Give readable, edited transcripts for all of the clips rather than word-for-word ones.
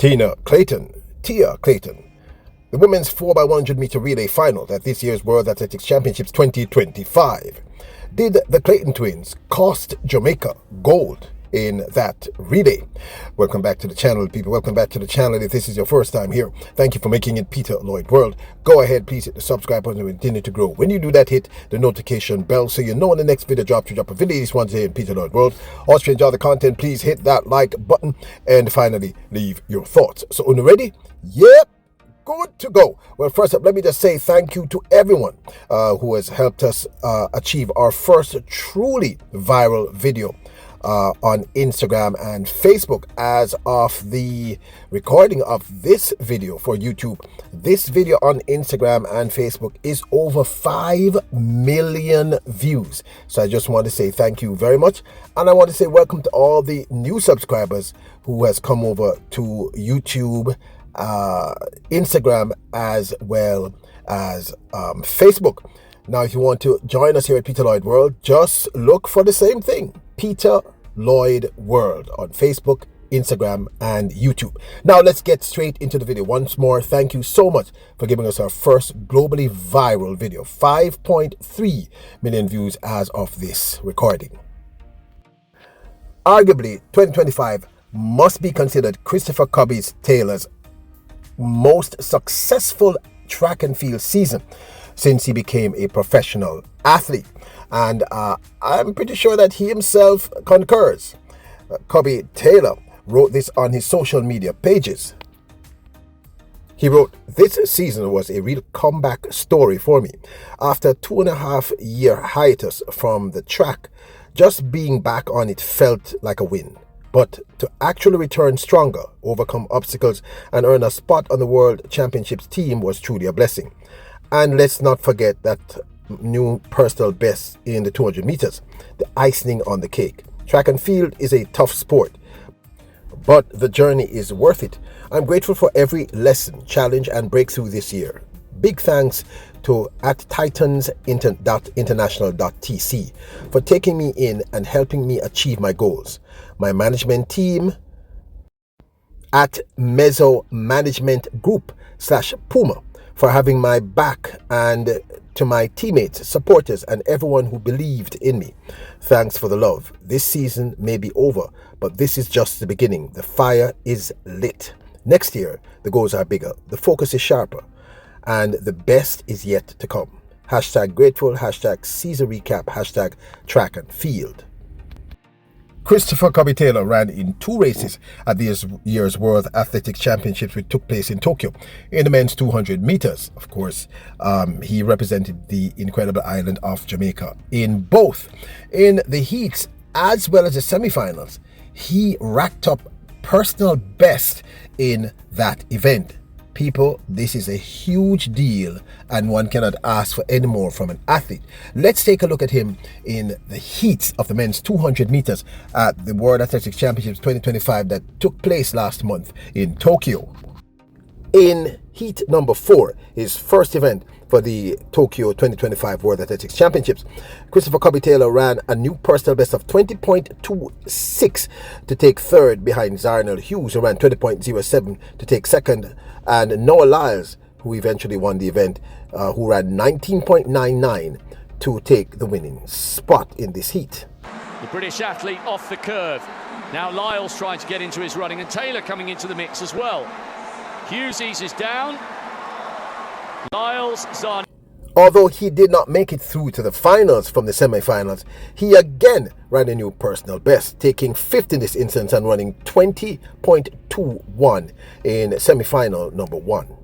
Tia Clayton, the women's 4x100 meter relay final at this year's World Athletics Championships 2025. Did the Clayton twins cost Jamaica gold in that relay? Welcome back to the channel, people. Welcome back to the channel. If this is your first time here, thank you for making it Peter Lloyd World. Go ahead, please hit the subscribe button to continue to grow. When you do that, hit the notification bell so you know when the next video drops. To drop a video this one today in Peter Lloyd World. Also, if you enjoy the content, please hit that like button and finally leave your thoughts. So, are you ready? Yep. Good to go. Well, first up, let me just say thank you to everyone who has helped us achieve our first truly viral video on Instagram and Facebook. As of the recording of this video for YouTube, this video on Instagram and Facebook is over 5 million views. So I just want to say thank you very much, and I want to say welcome to all the new subscribers who has come over to YouTube, Instagram, as well as Facebook. Now, if you want to join us here at Peter Lloyd World, just look for the same thing, Peter Lloyd World, on Facebook, Instagram, and YouTube. Now, let's get straight into the video. Once more, thank you so much for giving us our first globally viral video. 5.3 million views as of this recording. Arguably, 2025 must be considered Christopher Taylor's most successful track and field season since he became a professional athlete, and I'm pretty sure that he himself concurs. Cobby Taylor wrote this on his social media pages. He wrote, "This season was a real comeback story for me. After a 2.5-year hiatus from the track, just being back on it felt like a win. But to actually return stronger, overcome obstacles, and earn a spot on the World Championships team was truly a blessing. And let's not forget that new personal best in the 200 meters, the icing on the cake. Track and field is a tough sport, but the journey is worth it. I'm grateful for every lesson, challenge, and breakthrough this year. Big thanks to @titans.international.tc for taking me in and helping me achieve my goals. My management team at Mezzo Management Group /Puma for having my back, and to my teammates, supporters, and everyone who believed in me. Thanks for the love. This season may be over, but this is just the beginning. The fire is lit. Next year, the goals are bigger, the focus is sharper, and the best is yet to come. #grateful, #season recap, #track and field." Christopher Taylor ran in 2 races at this year's World Athletics Championships, which took place in Tokyo. In the men's 200 meters, of course, he represented the incredible island of Jamaica in both. In the heats as well as the semifinals, he racked up personal best in that event. People, this is a huge deal, and one cannot ask for any more from an athlete. Let's take a look at him in the heats of the men's 200 meters at the World Athletics Championships 2025 that took place last month in Tokyo. In heat number 4, his first event for the Tokyo 2025 World Athletics Championships, Christopher Taylor ran a new personal best of 20.26 to take third behind Zarnell Hughes, who ran 20.07 to take second, and Noah Lyles, who eventually won the event, who ran 19.99 to take the winning spot in this heat. The British athlete off the curve. Now Lyles trying to get into his running, and Taylor coming into the mix as well. Hughes eases down. Lyles, Zahn. Although he did not make it through to the finals from the semifinals, he again ran a new personal best, taking 5th in this instance and running 20.21 in semifinal number 1. Round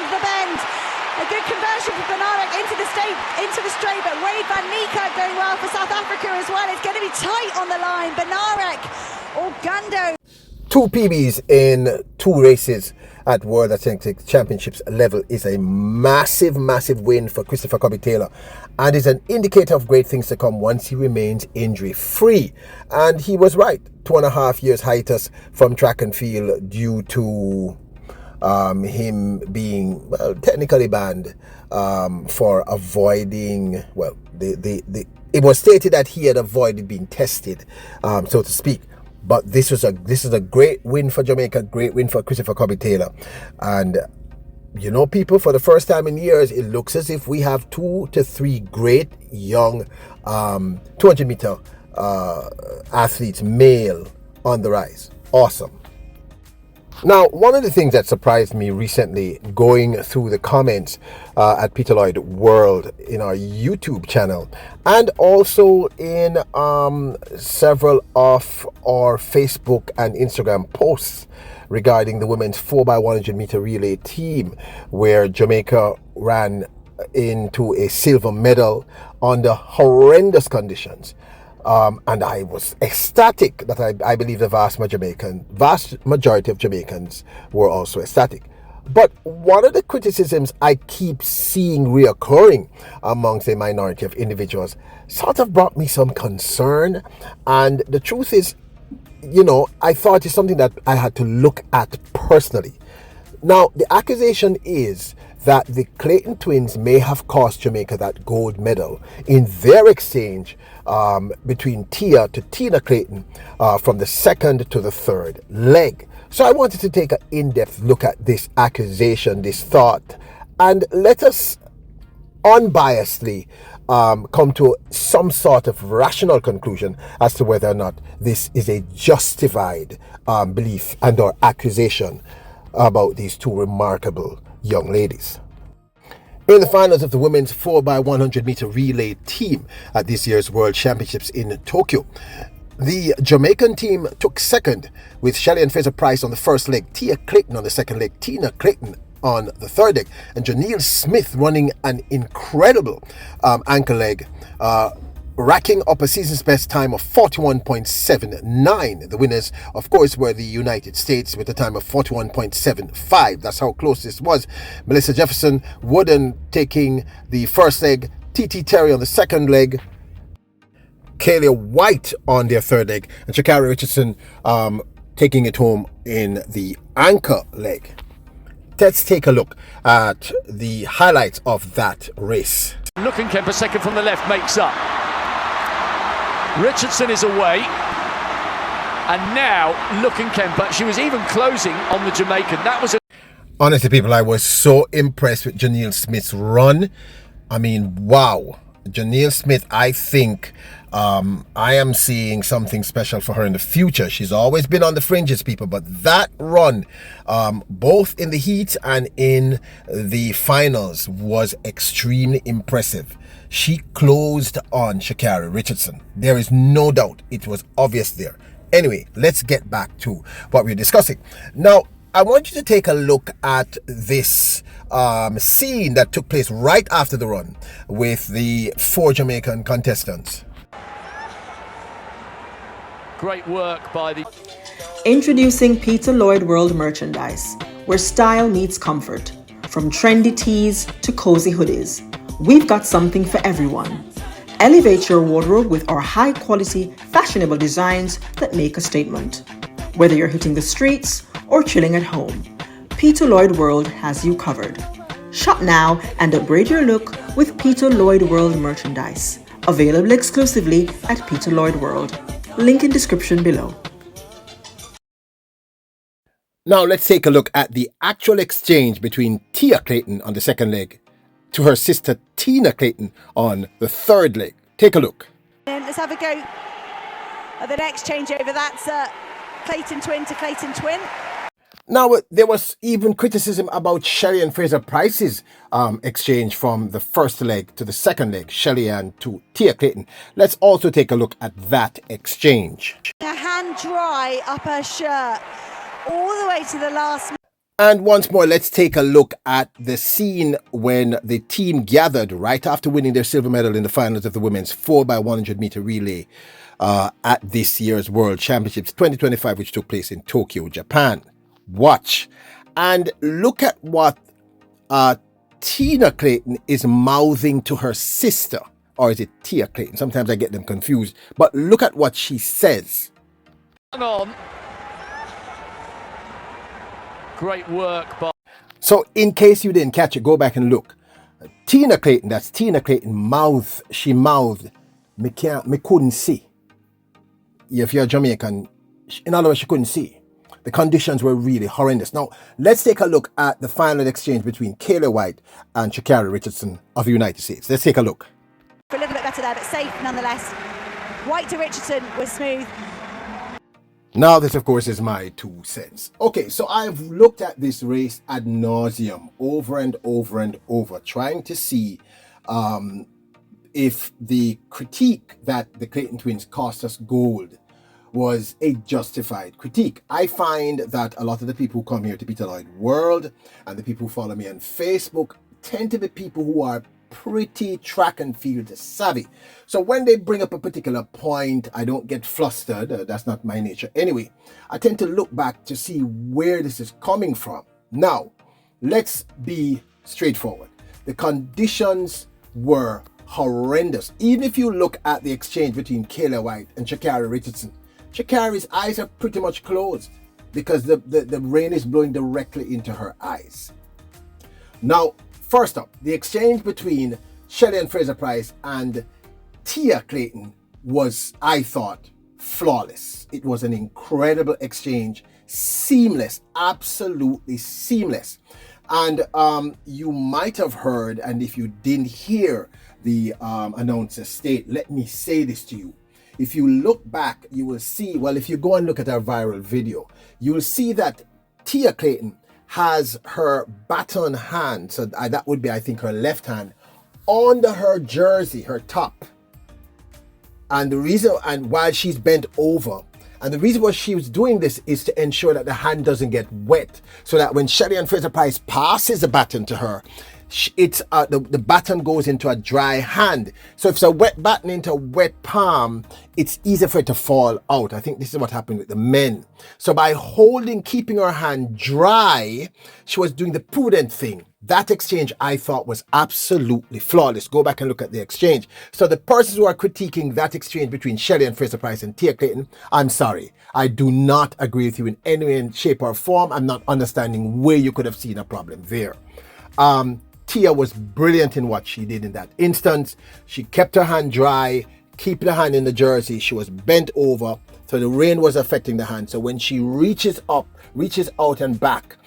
the bend, a good conversion for Benarek into the straight, but Wade van Niekerk going well for South Africa as well. It's going to be tight on the line. Benarek, Orgando. 2 PBs in 2 races at World Athletics Championships level is a massive win for Christopher Taylor, and is an indicator of great things to come once he remains injury free. And he was right. 2.5 years hiatus from track and field due to him being technically banned for avoiding, it was stated that he had avoided being tested, so to speak. But this is a great win for Jamaica, great win for Christopher Cobby Taylor. And you know, people, for the first time in years, it looks as if we have 2 to 3 great young 200 meter athletes, male, on the rise. Awesome. Now, one of the things that surprised me recently, going through the comments at Peter Lloyd World in our YouTube channel, and also in several of our Facebook and Instagram posts regarding the women's 4x100 meter relay team, where Jamaica ran into a silver medal under horrendous conditions. And I was ecstatic that I believe the vast majority of Jamaicans were also ecstatic. But one of the criticisms I keep seeing reoccurring amongst a minority of individuals sort of brought me some concern. And the truth is, you know, I thought it's something that I had to look at personally. Now, the accusation is that the Clayton twins may have cost Jamaica that gold medal in their exchange between Tia to Tina Clayton from the second to the third leg. So I wanted to take an in-depth look at this accusation, this thought, and let us unbiasedly come to some sort of rational conclusion as to whether or not this is a justified belief and or accusation about these two remarkable young ladies. In the finals of the women's 4x100 meter relay team at this year's World Championships in Tokyo, the Jamaican team took second with Shelley and Fraser Price on the first leg, Tia Clayton on the second leg, Tina Clayton on the third leg, and Janelle Smith running an incredible ankle leg, racking up a season's best time of 41.79. The winners, of course, were the United States with a time of 41.75. That's how close this was. Melissa Jefferson Wooden taking the first leg, TT Terry on the second leg, Kayla White on their third leg, and Shakari Richardson taking it home in the anchor leg. Let's take a look at the highlights of that race. Looking Kemper second from the left makes up. Richardson is away, and now Looking Kemper, she was even closing on the Jamaican. That was honestly, people, I was so impressed with Janelle Smith's run. I mean, wow. Janelle Smith, I think I am seeing something special for her in the future. She's always been on the fringes, people, but that run, both in the heat and in the finals, was extremely impressive. She closed on Shakari Richardson. There is no doubt. It was obvious there. Anyway, let's get back to what we're discussing. Now, I want you to take a look at this scene that took place right after the run with the 4 Jamaican contestants. great work by the... Introducing Peter Lloyd World merchandise, where style meets comfort. From trendy tees to cozy hoodies, we've got something for everyone. Elevate your wardrobe with our high-quality, fashionable designs that make a statement. Whether you're hitting the streets or chilling at home, Peter Lloyd World has you covered. Shop now and upgrade your look with Peter Lloyd World merchandise. Available exclusively at Peter Lloyd World. Link in description below. Now let's take a look at the actual exchange between Tia Clayton on the second leg to her sister Tina Clayton on the third leg. Take a look. And let's have a go at the next changeover. That's Clayton twin to Clayton twin. Now, there was even criticism about Shelley and Fraser Price's exchange from the first leg to the second leg, Shelley and to Tia Clayton. Let's also take a look at that exchange. A hand dry up her shirt all the way to the last. And once more, let's take a look at the scene when the team gathered right after winning their silver medal in the finals of the women's 4x100 meter relay at this year's World Championships 2025, which took place in Tokyo, Japan. Watch and look at what Tina Clayton is mouthing to her sister. Or is it Tia Clayton? Sometimes I get them confused. But look at what she says. On. Great work by... So in case you didn't catch it, go back and look. Tina Clayton, that's Tina Clayton, she mouthed, me couldn't see. If you're Jamaican, In other words, she couldn't see. The conditions were really horrendous. Now, let's take a look at the final exchange between Kayla White and Sha'Carri Richardson of the United States. Let's take a look. A little bit better there, but safe nonetheless. White to Richardson was smooth. Now, this, of course, is my 2 cents. Okay, so I've looked at this race ad nauseum over and over and over, trying to see if the critique that the Clayton twins cost us gold was a justified critique. I find that a lot of the people who come here to Peter Lloyd World and the people who follow me on Facebook tend to be people who are pretty track and field savvy. So when they bring up a particular point, I don't get flustered. That's not my nature. Anyway, I tend to look back to see where this is coming from. Now, let's be straightforward. The conditions were horrendous. Even if you look at the exchange between Kayla White and Sha'Carri Richardson, Sha'Carri's eyes are pretty much closed because the rain is blowing directly into her eyes. Now, first up, the exchange between Shelly-Ann Fraser-Pryce and Tia Clayton was, I thought, flawless. It was an incredible exchange, seamless, absolutely seamless. And you might have heard, and if you didn't hear the announcer state, let me say this to you. If you look back, you will see, well, if you go and look at our viral video, you will see that Tia Clayton has her baton hand, so that would be, I think, her left hand, under her jersey, her top. And the reason, and while she's bent over, and the reason why she was doing this is to ensure that the hand doesn't get wet, so that when Shelly-Ann Fraser-Pryce passes the baton to her, it's the baton goes into a dry hand. So if it's a wet baton into a wet palm, it's easier for it to fall out. I think this is what happened with the men. So by keeping her hand dry, she was doing the prudent thing. That exchange, I thought, was absolutely flawless. Go back and look at the exchange. So the persons who are critiquing that exchange between Shelly-Ann Fraser-Pryce and Tia Clayton, I'm sorry. I do not agree with you in any way, shape, or form. I'm not understanding where you could have seen a problem there. Tia was brilliant in what she did in that instance. She kept her hand dry, keeping the hand in the jersey. She was bent over, so the rain was affecting the hand. So when she reaches out and back,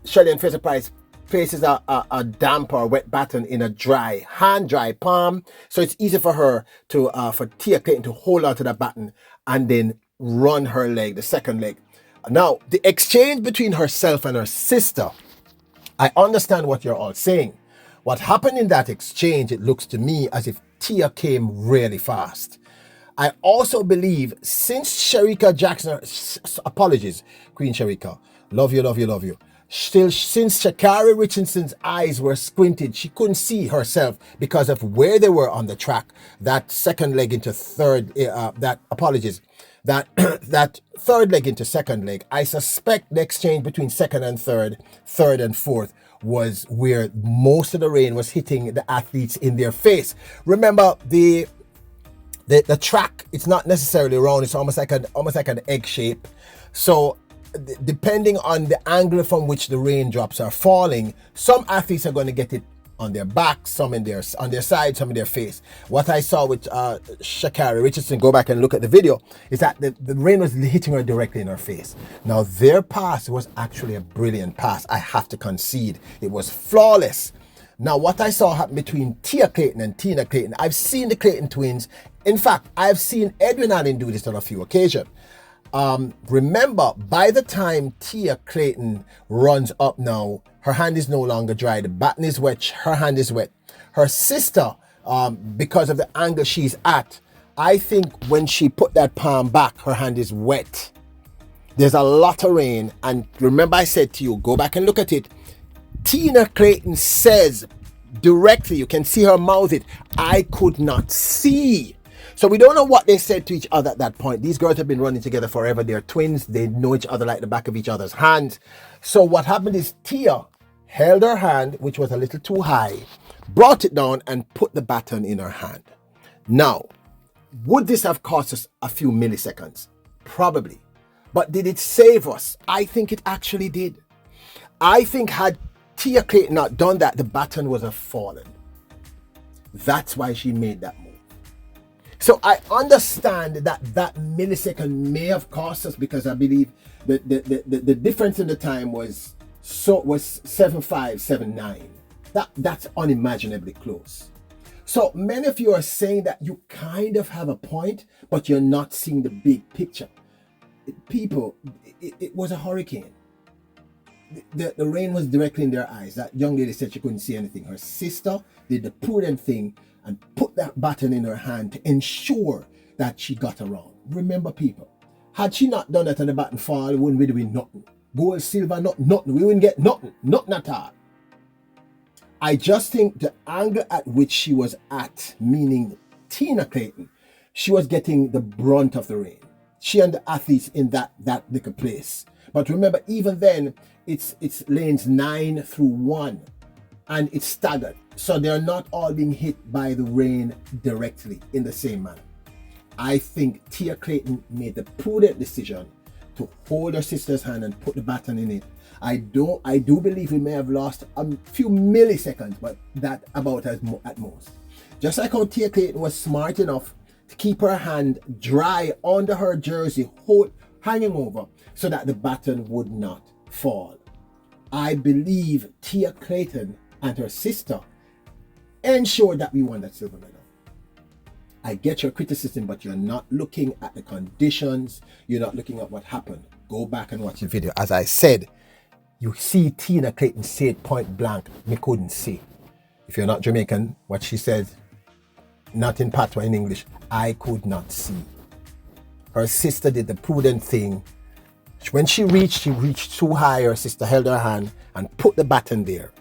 Shelly-Ann Fraser-Pryce places a damp or wet baton in a dry hand, dry palm. So it's easy for her to, for Tia Clayton to hold on to the baton and then run her leg, the second leg. Now, the exchange between herself and her sister, I understand what you're all saying. What happened in that exchange, it looks to me as if Tia came really fast. I also believe since Shericka Jackson, apologies, Queen Shericka, love you, love you, love you. Still, since Sha'Carri Richardson's eyes were squinted, she couldn't see herself because of where they were on the track. That second leg into third, that third leg into second leg. I suspect the exchange between second and third and fourth, was where most of the rain was hitting the athletes in their face. Remember, the track, it's not necessarily round, it's almost like an egg shape. So depending on the angle from which the raindrops are falling, some athletes are going to get it on their back, some on their side, some in their face. What I saw with Sha'Carri Richardson, go back and look at the video, is that the rain was hitting her directly in her face. Now their pass was actually a brilliant pass, I have to concede. It was flawless. Now what I saw happen between Tia Clayton and Tina Clayton, I've seen the Clayton twins. In fact, I've seen Edwin Allen do this on a few occasions. Remember, by the time Tia Clayton runs up now, her hand is no longer dry. The baton is wet. Her hand is wet. Her sister, because of the angle she's at, I think when she put that palm back, her hand is wet. There's a lot of rain. And remember I said to you, go back and look at it. Tina Clayton says directly, you can see her mouth it, I could not see. So we don't know what they said to each other at that point. These girls have been running together forever. They're twins. They know each other like the back of each other's hands. So what happened is Tia held her hand, which was a little too high, brought it down and put the baton in her hand. Now, would this have cost us a few milliseconds? Probably. But did it save us? I think it actually did. I think had Tia Clayton not done that, the baton would have fallen. That's why she made that move. So I understand that that millisecond may have cost us, because I believe the difference in the time was 7.579. That's unimaginably close. So many of you are saying that you kind of have a point, but you're not seeing the big picture. People, it was a hurricane. The rain was directly in their eyes. That young lady said she couldn't see anything. Her sister did the prudent thing and put that baton in her hand to ensure that she got around. Remember, people, had she not done that and the baton fall, we wouldn't be doing nothing. Gold, silver, nothing. We wouldn't get nothing at all. I just think the angle at which she was at, meaning Tina Clayton, she was getting the brunt of the rain. She and the athletes in that little place. But remember, even then, it's lanes 9 through 1, and it's staggered. So they're not all being hit by the rain directly in the same manner. I think Tia Clayton made the prudent decision to hold her sister's hand and put the baton in it. I do believe we may have lost a few milliseconds, but that about at most. Just like how Tia Clayton was smart enough to keep her hand dry under her jersey, hanging over, so that the baton would not fall. I believe Tia Clayton and her sister ensured that we won that silver medal. I get your criticism, but you're not looking at the conditions. You're not looking at what happened. Go back and watch the video. As I said, you see Tina Clayton say it point blank, me couldn't see. If you're not Jamaican, what she said, not in patois, in English, I could not see. Her sister did the prudent thing. When she reached too high. Her sister held her hand and put the baton there.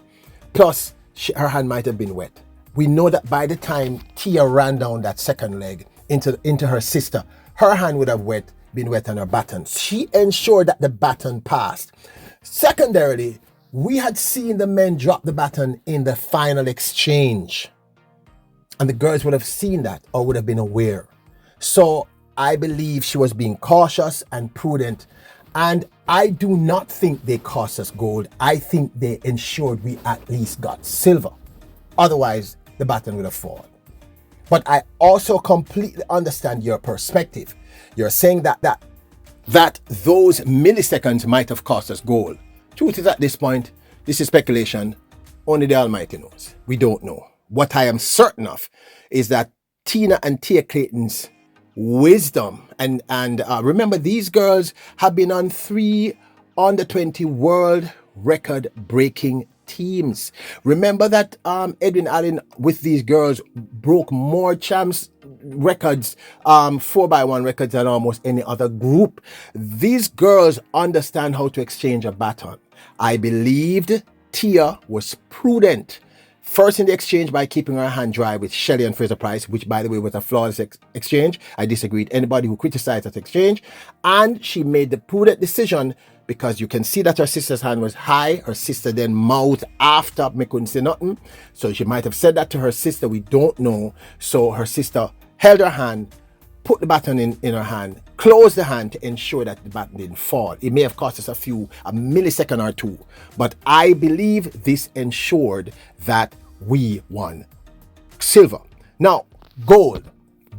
Plus, her hand might have been wet. We know that by the time Tia ran down that second leg into her sister, her hand would have been wet on her baton. She ensured that the baton passed. Secondarily, we had seen the men drop the baton in the final exchange. And the girls would have seen that or would have been aware. So I believe she was being cautious and prudent. And I do not think they cost us gold. I think they ensured we at least got silver. Otherwise, the baton would have fallen. But I also completely understand your perspective. You're saying that those milliseconds might have cost us gold. Truth is, at this point, this is speculation. Only the Almighty knows. We don't know. What I am certain of is that Tina and Tia Clayton's wisdom and remember, these girls have been on 3 under-20 world record breaking teams. Remember that Edwin Allen with these girls broke more champs records, 4x1 records than almost any other group. These girls understand how to exchange a baton. I believed Tia was prudent. First in the exchange by keeping her hand dry with Shelley and Fraser Price, which by the way was a flawless exchange. I disagreed. Anybody who criticized that exchange. And she made the prudent decision because you can see that her sister's hand was high. Her sister then mouthed after me couldn't say nothing. So she might have said that to her sister. We don't know. So her sister held her hand, put the baton in her hand, closed the hand to ensure that the baton didn't fall. It may have cost us a millisecond or two, but I believe this ensured that we won silver. Now, gold.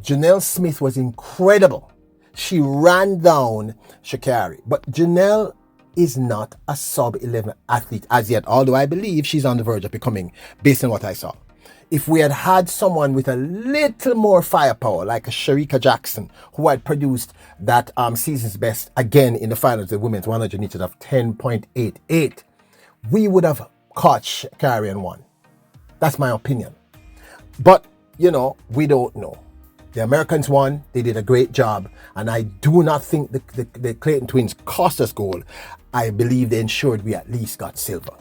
Janelle Smith was incredible. She ran down Sha'Carri, but Janelle is not a sub-11 athlete as yet, although I believe she's on the verge of becoming, based on what I saw. If we had had someone with a little more firepower, like a Shericka Jackson, who had produced that season's best again in the finals of the women's 100 meters of 10.88, we would have caught Sha'Carri and won. That's my opinion. But, we don't know. The Americans won. They did a great job. And I do not think the Clayton twins cost us gold. I believe they ensured we at least got silver.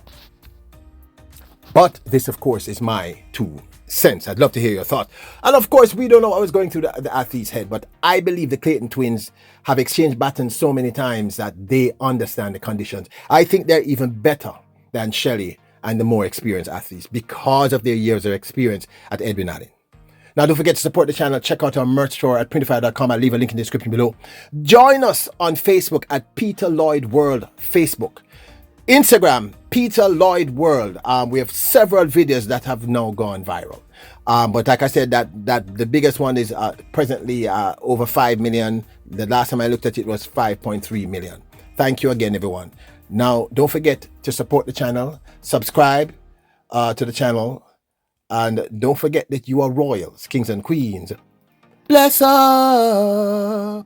But this, of course, is my 2 cents. I'd love to hear your thoughts. And of course, we don't know what was going through the athlete's head, but I believe the Clayton twins have exchanged batons so many times that they understand the conditions. I think they're even better than Shelley and the more experienced athletes because of their years of experience at Edwin Allen. Now, don't forget to support the channel. Check out our merch store at printify.com. I'll leave a link in the description below. Join us on Facebook at Peter Lloyd World Facebook. Instagram, Peter Lloyd World. We have several videos that have now gone viral. But like I said, that the biggest one is presently over 5 million. The last time I looked at it was 5.3 million. Thank you again, everyone. Now, don't forget to support the channel, subscribe to the channel, and don't forget that you are royals, kings and queens. Bless up!